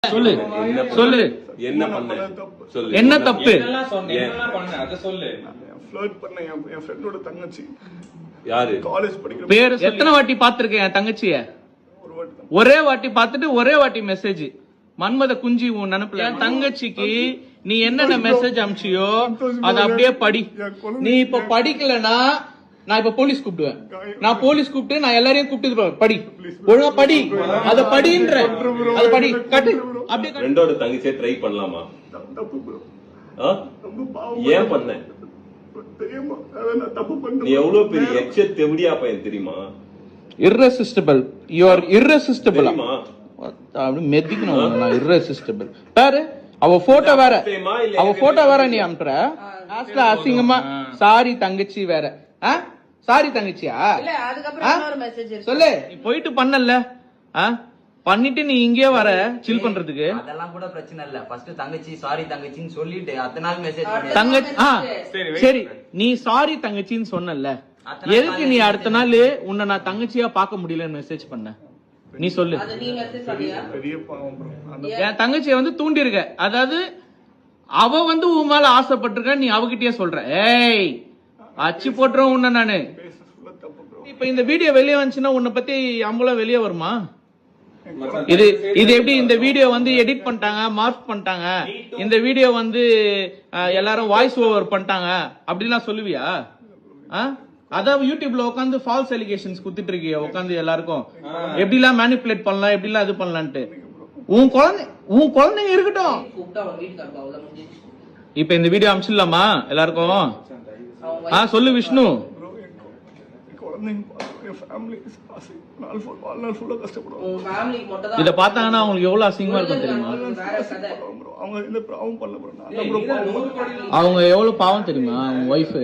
சொல்லு சொல்லு என்ன பண்ண சொல்லு என்ன தப்பு ஃப்ளர்ட் பண்ண என் ஃப்ரெண்டோட தங்கச்சி யாரு காலேஜ் படிக்கிற பேர் எத்தனை வாட்டி பாத்துருக்கேன் என் தங்கச்சிய ஒரு வாட்டி தான். ஒரே வாட்டி பார்த்துட்டு ஒரே வாட்டி மெசேஜ் மன்மத குஞ்சி உன் நினைப்புல என் தங்கச்சிக்கு நீ என்னென்ன மெசேஜ் அனுப்பிச்சியோ அத அப்படியே படி. நீ இப்ப படிக்கலனா நான் இப்ப போலீஸ் கூப்பிடுவேன். நான் போலீஸ் கூப்பிட்டு நான் எல்லாரையும் கூப்பிட்டு படி ஒழுங்கா படி அத படின்ற அத படி கட்டு அப்படியே கட்டு. ரெண்டோட தங்கச்சியை ட்ரை பண்ணலாமா? தப்பு bro. ஆ? ரொம்ப பாவம். ஏன் பண்ண? தெரியுமா அதான் நான் தப்பு பண்ணேன். நீ எவ்வளவு பெரிய எக்ஸ தெவடியா பையன் தெரியுமா? irresistible you are irresistible தெரியுமா? அப்படி மெதிக்கணும் நான் irresistible பாரு அவ போட்டோ வேற அவ போட்டோ வேற நீ அனுப்புற லாஸ்ட்ல அசிங்கமா சாரி தங்கச்சி வேற சாரி தங்கச்சியா இல்ல அதுக்கப்புறம் இன்னொரு மெசேஜ் இருக்கு சொல்லு நீ போயிட்டு பண்ணல பண்ணிட்டு நீ இங்கே வர சில் பண்றதுக்கு அதெல்லாம் கூட பிரச்சனை இல்ல. ஃபர்ஸ்ட் தங்கச்சி சாரி தங்கச்சின்னு சொல்லிட்டு அத்தனை நாள் மெசேஜ் தங்கச்சி சரி நீ சாரி தங்கச்சின்னு சொன்னல எதுக்கு நீ அடுத்த நாள் உன்னை நான் தங்கச்சியா பார்க்க முடியலன்னு மெசேஜ் பண்ண நீ சொல்லு. அது நீ மெசேஜ் பண்ணியா? பெரிய பாவம் bro. அந்த என் தங்கச்சியை வந்து தூண்டி இருக்க அதாவது அவ வந்து உன் மேல ஆசைப்பட்டிருக்க நீ அவகிட்டயே சொல்ற ஏய் அச்சு போட்டுறோம் உன்ன நானு. பேச சொல்ல தப்பு bro. இப்ப இந்த வீடியோ வெளியே வந்துச்சுன்னா உன்னை பத்தி அம்பலம் வெளியே வருமா? இது இது எப்படி இந்த வீடியோ வந்து எடிட் பண்ணிட்டாங்க மார்க் பண்ணிட்டாங்க இந்த வீடியோ வந்து எல்லாரும் வாய்ஸ் ஓவர் பண்ணிட்டாங்க அப்படிலாம் சொல்லுவியா? அதான் யூடியூப்ல உட்காந்து ஃபால்ஸ் அலிகேஷன்ஸ் குடுத்துட்டு இருக்கிய உட்காந்து எல்லாருக்கும் எப்படிலாம் மேனிபுலேட் பண்ணலாம் எப்படிலாம் இது பண்ணலான்ட்டு. உன் குழந்தைங்க இருக்கட்டும். கூப்பிட்டா அவங்க வீட்டுக்கு அவ்வளவு முடிஞ்சிச்சு. இப்ப இந்த வீடியோ அனுப்பிச்சிடலாமா எல்லாருக்கும்? அவங்க சொல்லு விஷ்ணு. bro என் குழந்தைங்க என் ஃபேமிலி நாள் ஃபுல்லா கஷ்டப்படுவாங்க. உங்க ஃபேமிலிக்கு மட்டும் தான் இத பார்த்தாங்கன்னா அவங்களுக்கு எவ்வளவு அசிங்கமா இருக்கும் தெரியுமா? வேற கதை. bro அவங்க இந்த பாவம் பண்ணல bro. நான் தான் bro பாவம். அவங்க எவ்வளவு பாவம் தெரியுமா அவங்க ஒய்ஃப்